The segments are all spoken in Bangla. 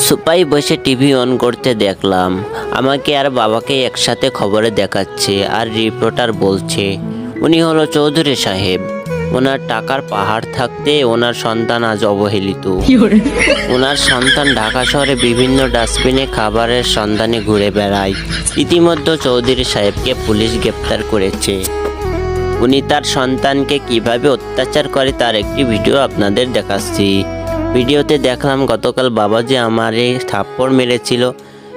সুপাই বসে টিভি অন করতে দেখলাম আমাকে আর বাবাকে একসাথে খবরে দেখাচ্ছে, আর রিপোর্টার বলছে উনি হলো চৌধুরী সাহেব। ওনার টাকার পাহাড় থাকতে ওনার সন্তান আজ অবহেলিত। ওনার সন্তান ঢাকা শহরে বিভিন্ন ডাস্টবিনে খাবারের সন্ধানে ঘুরে বেড়ায়। ইতিমধ্যে চৌধুরী সাহেবকে পুলিশ গ্রেপ্তার করেছে। উনি তার সন্তানকে কিভাবে অত্যাচার করে তার একটি ভিডিও আপনাদের দেখাচ্ছি। ভিডিওতে দেখলাম গতকাল বাবা যে আমারে থাপ্পড় মেরেছিল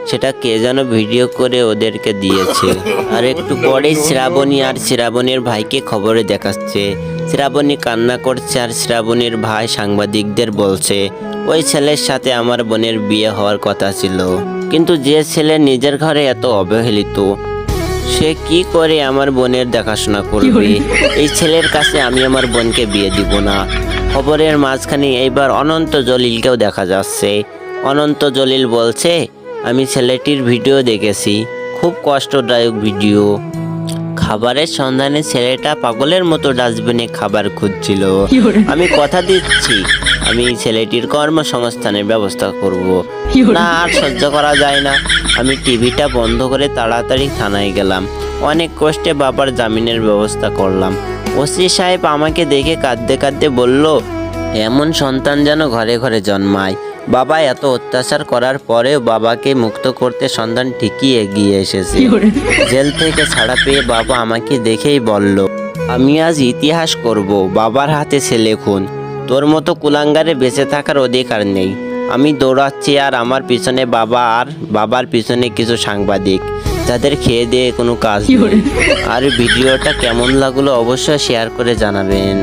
সেটা কে যেন ভিডিও করে ওদেরকে দিয়েছে। আর একটু পরেই শ্রাবণী আর শ্রাবণীর ভাইকে খবরে দেখাচ্ছে। শ্রাবণী কান্না করছে আর শ্রাবণীর ভাই সাংবাদিকদের বলছে ওই ছেলের সাথে আমার বোনের বিয়ে হওয়ার কথা ছিল, কিন্তু যে ছেলে নিজের ঘরে এত অবহেলিত সে কি করে আমার বোনের দেখাশোনা করবে? এই ছেলের কাছে আমি আমার বোনকে বিয়ে দিব না। খবরের মাঝখানে এইবার অনন্ত জলিলকেও দেখা যাচ্ছে। অনন্ত জলিল বলছে আমি ছেলেটির ভিডিও দেখেছি, খুব কষ্টদায়ক ভিডিও। খাবারের সন্ধানে ছেলেটা পাগলের মতো ডাস্টবিনে খাবার খুঁজছিল। আমি কথা দিচ্ছি আমি ছেলেটির কর্মসংস্থানের ব্যবস্থা করব। না আর সহ্য করা যায় না। আমি টিভিটা বন্ধ করে তাড়াতাড়ি থানায় গেলাম। অনেক কষ্টে বাবার জামিনের ব্যবস্থা করলাম। ওসি সাহেব আমাকে দেখে কাঁদতে কাঁদতে বলল এমন সন্তান যেন ঘরে ঘরে জন্মায়। বাবা এত অত্যাচার করার পরেও বাবাকে মুক্ত করতে সন্তান ঠিকই এগিয়ে এসেছে। জেল থেকে ছাড়া পেয়ে বাবা আমাকে দেখেই বলল আমি আজ ইতিহাস করব। বাবার হাতে ছেলে খুন, তোর মতো কুলাঙ্গারে বেঁচে থাকার অধিকার নেই। আমি দৌড়াচ্ছি আর আমার পিছনে বাবা, আর বাবার পিছনে কিছু সাংবাদিক যাদের খেয়ে দিয়ে কোনো কাজ নেই। আর ভিডিওটা কেমন লাগলো অবশ্যই শেয়ার করে জানাবেন।